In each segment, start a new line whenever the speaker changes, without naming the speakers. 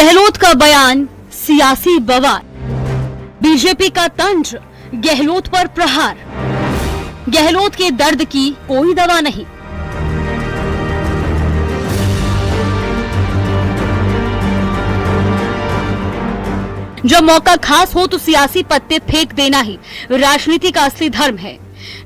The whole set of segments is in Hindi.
गहलोत का बयान सियासी बवाल, बीजेपी का तंज, गहलोत पर प्रहार, गहलोत के दर्द की कोई दवा नहीं। जब मौका खास हो तो सियासी पत्ते फेंक देना ही राजनीति का असली धर्म है।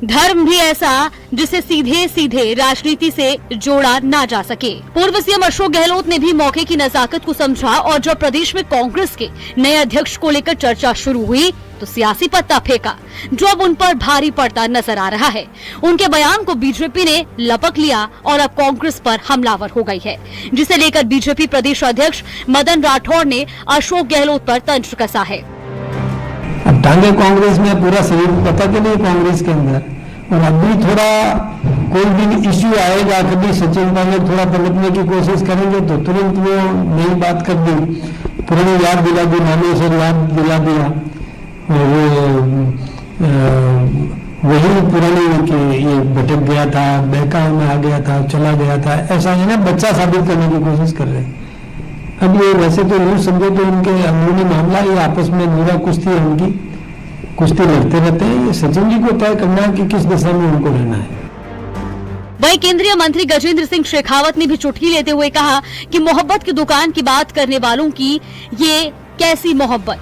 धर्म भी ऐसा जिसे सीधे सीधे राजनीति से जोड़ा ना जा सके। पूर्व सीएम अशोक गहलोत ने भी मौके की नजाकत को समझा और जब प्रदेश में कांग्रेस के नए अध्यक्ष को लेकर चर्चा शुरू हुई तो सियासी पत्ता फेंका, जो अब उन पर भारी पड़ता नजर आ रहा है। उनके बयान को बीजेपी ने लपक लिया और अब कांग्रेस पर हमलावर हो गई है, जिसे लेकर बीजेपी प्रदेश अध्यक्ष मदन राठौड़ ने अशोक गहलोत पर तंज कसा है।
अब टांगे कांग्रेस में पूरा शरीर पता कि नहीं कांग्रेस के अंदर, और अभी थोड़ा कोई भी इश्यू आएगा, कभी सचिन पायलट थोड़ा पलटने की कोशिश करेंगे तो तुरंत वो नई बात कर दी, पुरानी याद दिला दी, नानी से याद दिला दिया, और वही पुरानी कि ये भटक गया था, बहकाव में आ गया था, चला गया था, ऐसा है ना, बच्चा साबित करने की कोशिश कर रहे हैं। अब ये वैसे तो न्यूज समझो तो उनके अंदरूनी मामला, ये आपस में बुरा कुश्ती है, उनकी कुश्ती लड़ते रहते हैं। ये सचिन जी को तय करना है कि किस दिशा में उनको रहना है।
वहीं केंद्रीय मंत्री गजेंद्र सिंह शेखावत ने भी चुटकी लेते हुए कहा कि मोहब्बत की दुकान की बात करने वालों की ये कैसी मोहब्बत।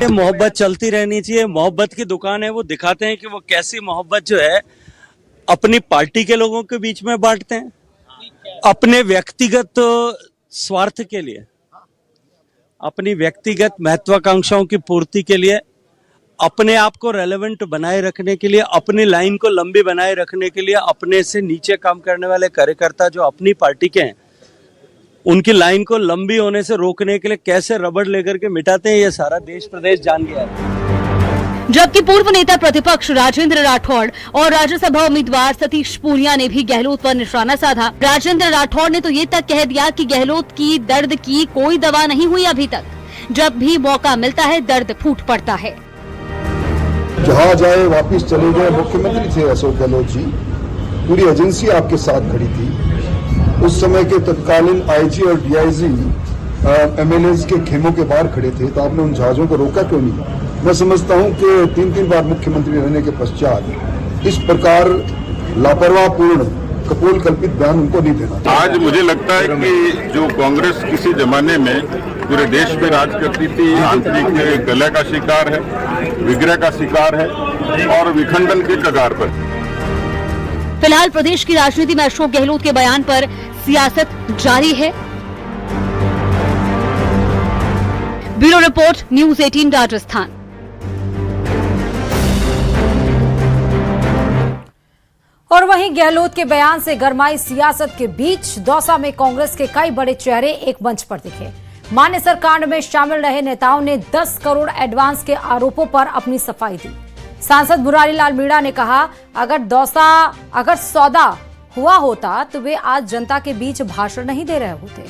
मोहब्बत चलती रहनी चाहिए। मोहब्बत की दुकान है, वो दिखाते हैं कि वो कैसी मोहब्बत जो है अपनी पार्टी के लोगों के बीच में बांटते हैं, अपने व्यक्तिगत स्वार्थ के लिए, अपनी व्यक्तिगत महत्वाकांक्षाओं की पूर्ति के लिए, अपने आप को रेलेवेंट बनाए रखने के लिए, अपनी लाइन को लंबी बनाए रखने के लिए, अपने से नीचे काम करने वाले कार्यकर्ता जो अपनी पार्टी के हैं उनकी लाइन को लंबी होने से रोकने के लिए कैसे रबड़ लेकर के मिटाते हैं, ये सारा देश प्रदेश जान गया है।
जबकि पूर्व नेता प्रतिपक्ष राजेंद्र राठौड़ और राज्यसभा उम्मीदवार सतीश पूनिया ने भी गहलोत पर निशाना साधा। राजेंद्र राठौड़ ने तो ये तक कह दिया कि गहलोत की दर्द की कोई दवा नहीं हुई अभी तक, जब भी मौका मिलता है दर्द फूट पड़ता है।
जहाँ जाए वापिस चले गए मुख्यमंत्री थे अशोक गहलोत जी, पूरी एजेंसी आपके साथ खड़ी थी। उस समय के तत्कालीन आईजी और डीआईजी एमएलए के खेमों के बाहर खड़े थे, तो आपने उन जहाजों को रोका क्यों नहीं? मैं समझता हूं कि तीन बार मुख्यमंत्री रहने के पश्चात इस प्रकार लापरवाहपूर्ण कपोल कल्पित बयान उनको नहीं देना।
आज मुझे लगता है कि जो कांग्रेस किसी जमाने में पूरे देश में राज करती थी, आंतरिक कलह का शिकार है, विग्रह का शिकार है और विखंडन के कगार पर।
फिलहाल प्रदेश की राजनीति में अशोक गहलोत के बयान पर सियासत जारी है। Bureau report, news 18 Rajasthan.
और वहीं गहलोत के बयान से गरमाई सियासत के बीच दौसा में कांग्रेस के कई बड़े चेहरे एक मंच पर दिखे। मानेसर कांड में शामिल रहे नेताओं ने 10 करोड़ एडवांस के आरोपों पर अपनी सफाई दी। सांसद मुरारी लाल मीणा ने कहा, अगर सौदा हुआ होता तो वे आज जनता के बीच भाषण नहीं दे रहे होते।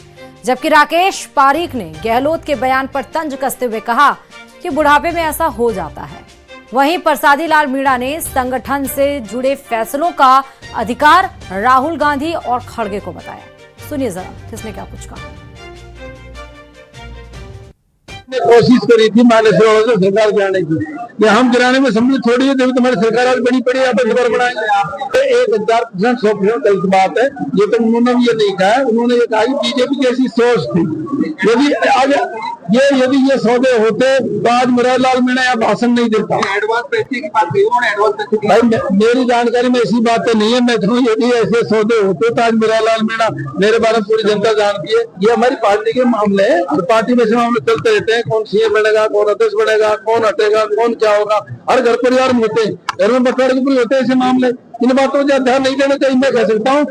जबकि राकेश पारीख ने गहलोत के बयान पर तंज कसते हुए कहा कि बुढ़ापे में ऐसा हो जाता है। वहीं प्रसादी लाल मीणा ने संगठन से जुड़े फैसलों का अधिकार राहुल गांधी और खड़गे को बताया। सुनिए जरा किसने क्या कुछ कहा।
कोशिश करी थी मानेसर से सरकार गिराने की, या हम गिराने में सम्मिलित थोड़ी है, तो तुम्हारी सरकार आज बड़ी पड़ी, आप खबर बनाएंगे। 1000% 100% गलत बात है। ये तो उन्होंने भी ये नहीं कहा, उन्होंने ये कहा कि बीजेपी की ऐसी सोच थी। यदि ये सौदे होते तो आज मुरारी लाल मीणा यहाँ भाषण नहीं देता। भाई मेरी जानकारी में ऐसी बातें नहीं है। मैं कहूँ यदि ऐसे सौदे होते तो आज मुरारी लाल मीणा, मेरे बारे में पूरी जनता जानती है। ये हमारी पार्टी के मामले हैं और पार्टी में से मामले चलते रहते हैं। कौन सीएम बनेगा, कौन अध्यक्ष बनेगा, कौन हटेगा, कौन क्या होगा, हर घर परिवार में होते हैं, घर में बंटवारे के पूरे होते हैं ऐसे मामले। इन बातों को ध्यान नहीं देना चाहिए, मैं कह सकता हूँ।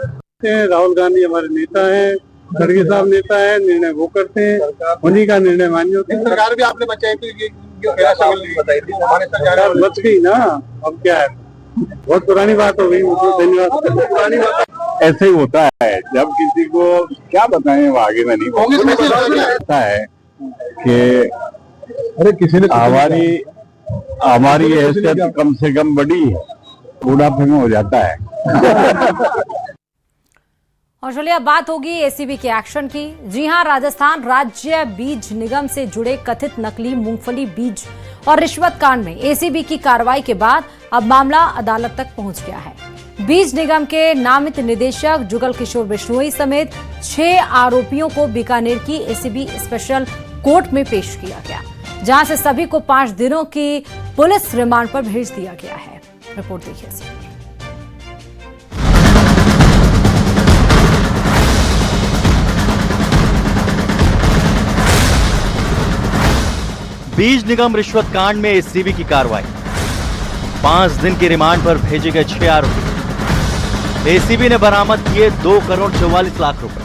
राहुल गांधी हमारे नेता हैं, खड़गे साहब नेता है, निर्णय वो करते हैं, उन्हीं का निर्णय मान्य होता है।
सरकार भी आपने बचाई थी, बताई थी, हमारे
सरकार बच गई ना, अब क्या है, बहुत पुरानी बात हो गई। धन्यवाद। पुरानी बात
ऐसे ही होता है, जब किसी को क्या बताएं वो आगे में नहीं होता है कि
अरे किसी ने
हमारी हैसियत कम से कम बड़ी है, बुढ़ापे में हो जाता है।
और चलिए अब बात होगी एसीबी के एक्शन की। जी हां, राजस्थान राज्य बीज निगम से जुड़े कथित नकली मूंगफली बीज और रिश्वत कांड में एसीबी की कार्रवाई के बाद अब मामला अदालत तक पहुंच गया है। बीज निगम के नामित निदेशक जुगल किशोर बिश्नोई समेत 6 आरोपियों को बीकानेर की एसीबी स्पेशल कोर्ट में पेश किया गया, जहां से सभी को 5 दिनों की पुलिस रिमांड पर भेज दिया गया है। रिपोर्ट देखिए।
बीज निगम रिश्वत कांड में एसीबी की कार्रवाई, 5 दिन की रिमांड पर भेजे गए 6 आरोपी। एसीबी ने बरामद किए 2 करोड़ 44 लाख रुपए।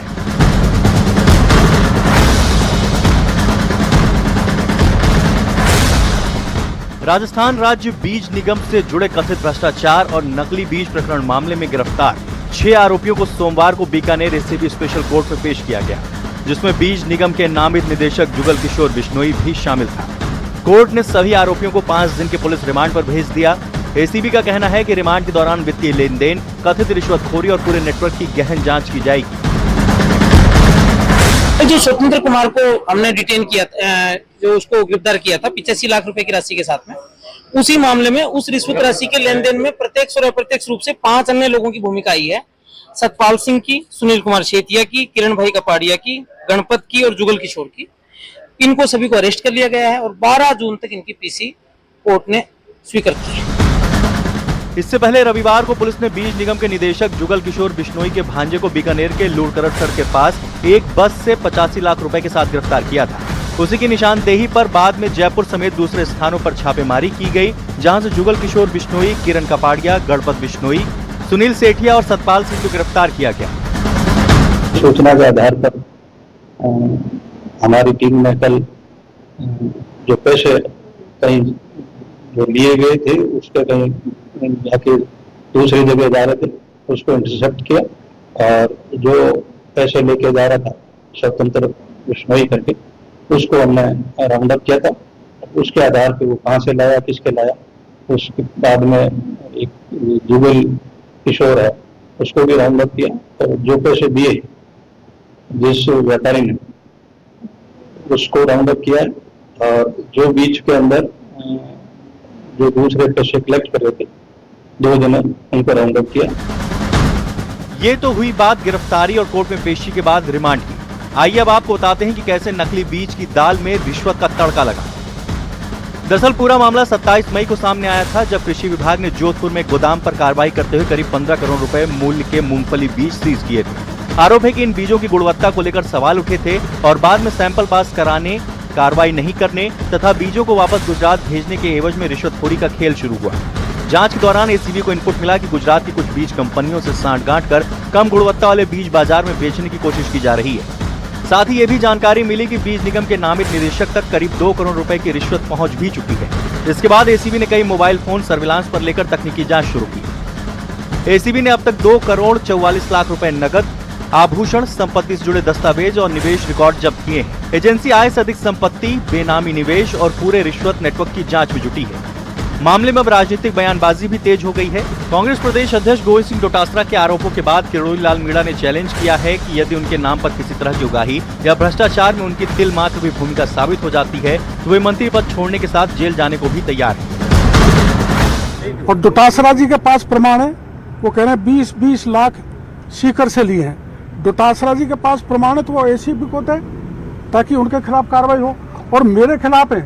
राजस्थान राज्य बीज निगम से जुड़े कथित भ्रष्टाचार और नकली बीज प्रकरण मामले में गिरफ्तार 6 आरोपियों को सोमवार को बीकानेर एसीबी स्पेशल कोर्ट में पेश किया गया, जिसमें बीज निगम के नामित निदेशक जुगल किशोर बिश्नोई भी शामिल था। कोर्ट ने सभी आरोपियों को 5 दिन के पुलिस रिमांड पर भेज दिया। एसीबी का कहना है कि रिमांड के दौरान वित्तीय लेन देन, कथित रिश्वतखोरी और पूरे नेटवर्क की गहन जांच की जाएगी।
जो स्वतंत्र कुमार को हमने डिटेन किया, जो उसको गिरफ्तार किया था 85 लाख रुपए की राशि के साथ में, उसी मामले में उस रिश्वत राशि के लेन देन में प्रत्यक्ष और अप्रत्यक्ष रूप से 5 अन्य लोगों की भूमिका आई है। सतपाल सिंह की, सुनील कुमार शेतिया की, किरण भाई कपाड़िया की, गणपत की और जुगल किशोर की। इनको सभी को अरेस्ट कर लिया गया है और 12 जून तक इनकी पीसी कोर्ट ने स्वीकार की है।
इससे पहले रविवार को पुलिस ने बीज निगम के निदेशक जुगल किशोर बिश्नोई के भांजे को बीकानेर के लूड़करट सड़क के पास एक बस से 85 लाख रुपए के साथ गिरफ्तार किया था। उसी की निशानदेही पर बाद में जयपुर समेत दूसरे स्थानों पर छापेमारी की गई, जहां से जुगल किशोर बिश्नोई, किरण कपाड़िया, गणपत बिश्नोई, सुनील सेठिया और सतपाल सिंह को गिरफ्तार किया गया।
सूचना के आधार पर हमारी टीम ने कल जो पैसे कहीं जो लिए गए थे उसके कहीं जाके दूसरी जगह जा रहे थे, उसको इंटरसेप्ट किया और जो पैसे लेके जा रहा था स्वतंत्र बिश्नोई करके, उसको हमने राउंड अप किया था। उसके आधार पे वो कहाँ से लाया, किसके लाया, उसके बाद में एक जुगल किशोर है उसको भी राउंड अप किया। तो जो पैसे दिए जिस व्यापारी ने उसको राउंड अप किया और जो बीच के अंदर जो दूसरे पैसे कलेक्ट कर रहे थे 2 जने, उनको राउंड अप किया।
ये तो हुई बात गिरफ्तारी और कोर्ट में पेशी के बाद रिमांड की। आइए अब आपको बताते हैं कि कैसे नकली बीज की दाल में रिश्वत का तड़का लगा। दरअसल पूरा मामला 27 मई को सामने आया था, जब कृषि विभाग ने जोधपुर में गोदाम पर कार्रवाई करते हुए करीब 15 करोड़ रुपए मूल्य के मूंगफली बीज सीज किए थे। आरोप है कि इन बीजों की गुणवत्ता को लेकर सवाल उठे थे और बाद में सैंपल पास कराने, कार्रवाई नहीं करने तथा बीजों को वापस गुजरात भेजने के एवज में रिश्वतखोरी का खेल शुरू हुआ। जांच के दौरान एसीबी को इनपुट मिला कि गुजरात की कुछ बीज कंपनियों से सांठगांठ कर कम गुणवत्ता वाले बीज बाजार में बेचने की कोशिश की जा रही है। साथ ही ये भी जानकारी मिली कि बीज निगम के नामित निदेशक तक करीब 2 करोड़ रुपए की रिश्वत पहुंच भी चुकी है। इसके बाद एसीबी ने कई मोबाइल फोन सर्विलांस पर लेकर तकनीकी जांच शुरू की। एसीबी ने अब तक 2 करोड़ 44 लाख रुपए नकद, आभूषण, संपत्ति से जुड़े दस्तावेज और निवेश रिकॉर्ड जब्त किए हैं। एजेंसी आय से अधिक संपत्ति, बेनामी निवेश और पूरे रिश्वत नेटवर्क की जांच में जुटी है। मामले में अब राजनीतिक बयानबाजी भी तेज हो गई है। कांग्रेस प्रदेश अध्यक्ष गोविंद सिंह डोटासरा के आरोपों के बाद किरोड़ी लाल मीणा ने चैलेंज किया है कि यदि उनके नाम पर किसी तरह की उगाही या भ्रष्टाचार में उनकी तिल मात्र भी भूमिका साबित हो जाती है तो वे मंत्री पद छोड़ने के साथ जेल जाने को भी तैयार है।
और डोटासरा जी के पास प्रमाण है, वो कह रहे हैं 20-20 लाख सीकर से लिए हैं। डोटासरा जी के पास प्रमाण है तो वो एसीबी को दे ताकि उनके खिलाफ कार्रवाई हो, और मेरे खिलाफ है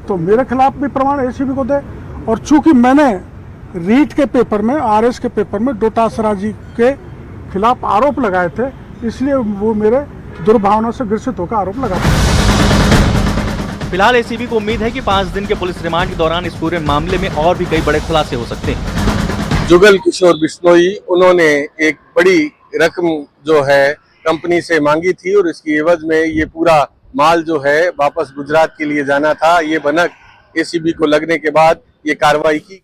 तो मेरे खिलाफ भी प्रमाण एसीबी को दे। और चूंकि मैंने रीट के पेपर में, आरएस के पेपर में डोटासरा जी के खिलाफ आरोप लगाए थे, इसलिए वो मेरे दुर्भावना से ग्रसित होकर आरोप लगाते हैं।
फिलहाल एसीबी को उम्मीद है कि 5 दिन के पुलिस रिमांड के दौरान इस पूरे मामले में और भी कई बड़े खुलासे हो सकते हैं।
जुगल किशोर बिश्नोई, उन्होंने एक बड़ी रकम जो है कंपनी से मांगी थी और इसकी एवज में ये पूरा माल जो है वापस गुजरात के लिए जाना था। ये भनक एसीबी को लगने के बाद ये कार्रवाई की।